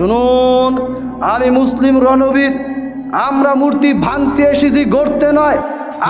শুনুন, আমি মুসলিম রণবীর। আমরা মূর্তি ভাঙতে এসেছি, গড়তে নয়।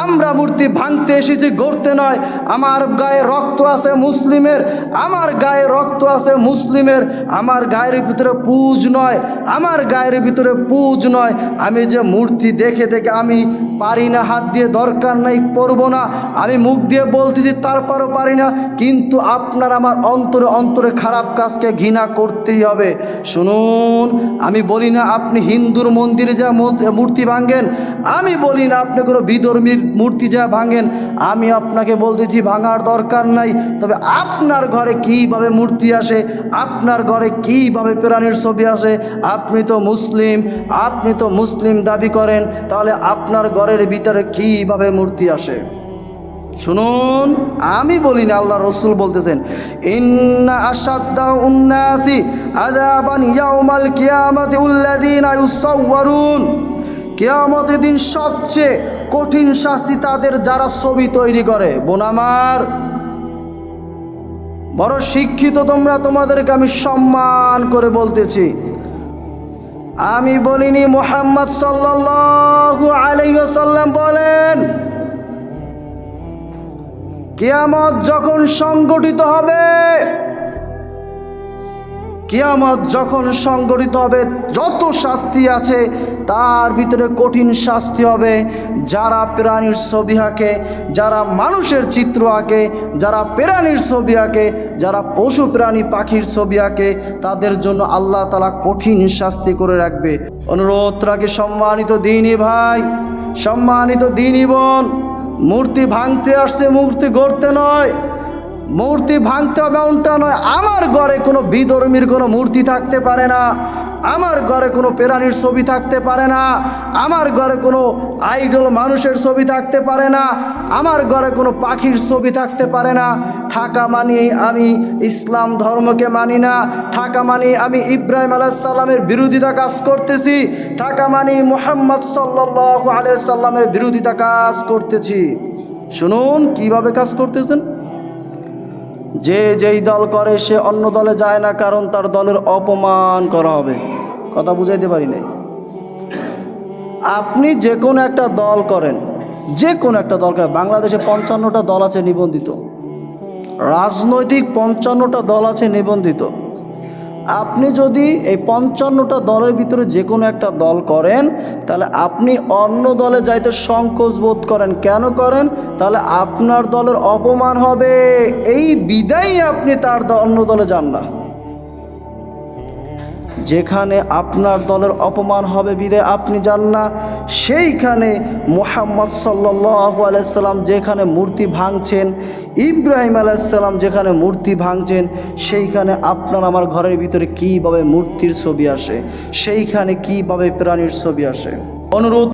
আমরা মূর্তি ভাঙতে এসেছি, গড়তে নয়। আমার গায়ে রক্ত আছে মুসলিমের, আমার গায়ে রক্ত আছে মুসলিমের। আমার গায়ের ভিতরে পুজ নয়, আমার গায়ের ভিতরে পুজ নয়। আমি যে মূর্তি দেখে দেখে আমি পারি না, হাত দিয়ে দরকার নাই, পরবো না। আমি মুখ দিয়ে বলতেছি, তারপরও পারি না। কিন্তু আপনার আমার অন্তরে অন্তরে খারাপ কাজকে ঘৃণা করতেই হবে। শুনুন, আমি বলি না আপনি হিন্দুর মন্দিরে যা মূর্তি ভাঙেন, আমি বলি না আপনি কোনো বিধর্মীর মূর্তি যা ভাঙেন। আমি আপনাকে বলতেছি ভাঙার দরকার নাই। তবে আপনার ঘরে কিভাবে মূর্তি আসে, আপনার ঘরে কিভাবে প্রাণীর ছবি আসে? আপনি তো মুসলিম, আপনি তো মুসলিম দাবি করেন, তাহলে আপনার ঘরের ভিতরে কিভাবে মূর্তি আসে? শুনুন, আমি বলি না, আল্লাহ রসুল বলতেছেন, ইন্না আশাদ্দা উন্নাসি আযাবান ইয়াউমাল কিয়ামাতি আল্লাযীনা ইউসাওয়ারুন। কিয়ামতের দিন সবচেয়ে কঠিন শাস্তি তাদের যারা ছবি তৈরি করে। বোন আমার, বড় শিক্ষিত তোমরা, তোমাদেরকে আমি সম্মান করে বলতেছি। আমি বলিনি, মুহাম্মদ সাল্লাল্লাহু আলাইহি ওয়াসাল্লাম বলেন, কিয়ামত যখন সংগঠিত হবে, কিয়ামত যখন সংগঠিত হবে, যত শাস্তি আছে তার ভিতরে কঠিন শাস্তি হবে যারা প্রাণীর ছবি আঁকে, যারা মানুষের চিত্র আঁকে, যারা প্রাণীর ছবি আঁকে, যারা পশু প্রাণী পাখির ছবি আঁকে, তাদের জন্য আল্লাহ তাআলা কঠিন শাস্তি করে রাখবে। অনুরোধ রাখি সম্মানিত দ্বীনি ভাই, সম্মানিত দ্বীনি বোন, মূর্তি ভাঙতে আসছে, মূর্তি গড়তে নয়। মূর্তি ভাঙতে হবে এমনটা নয়। আমার ঘরে কোনো বিধর্মীর কোনো মূর্তি থাকতে পারে না, আমার ঘরে কোনো প্রাণীর ছবি থাকতে পারে না, আমার ঘরে কোনো আইডল মানুষের ছবি থাকতে পারে না, আমার ঘরে কোনো পাখির ছবি থাকতে পারে না। থাকা মানে আমি ইসলাম ধর্মকে মানি না, থাকা মানে আমি ইব্রাহিম আলাইহিস সালামের বিরোধিতা কাজ করতেছি, থাকা মানে মুহাম্মদ সাল্লাল্লাহু আলাইহি সাল্লামের বিরোধিতা কাজ করতেছি। শুনুন কিভাবে কাজ করতেছেন। যে যেই দল করে সে অন্য দলে যায় না, কারণ তার দলের অপমান করা হবে। কথা বুঝাইতে পারি নাই? আপনি যে কোনো একটা দল করেন, যে কোনো একটা দল করেন। বাংলাদেশে 55টা দল আছে নিবন্ধিত, রাজনৈতিক 55টা দল আছে নিবন্ধিত। আপনি যদি এই 55টা দলের ভিতরে যে কোনো একটা দল করেন, তাহলে আপনি অন্য দলে যাইতে সংকোচ বোধ করেন। কেন করেন? তাহলে আপনার দলের অপমান হবে, এই বিদায় আপনি তার অন্য দলে যান না। যেখানে আপনার দলের অপমান হবে বিদায় আপনি যান না, সেইখানে মুহাম্মদ সাল্লাল্লাহু আলাইহি সাল্লাম যেখানে মূর্তি ভাঙছেন, ইব্রাহিম আলাইহিস সালাম যেখানে মূর্তি ভাঙছেন, সেইখানে আপনার আমার ঘরের ভিতরে কিভাবে মূর্তির ছবি আসে, সেইখানে কিভাবে প্রাণীর ছবি আসে। অনুরোধ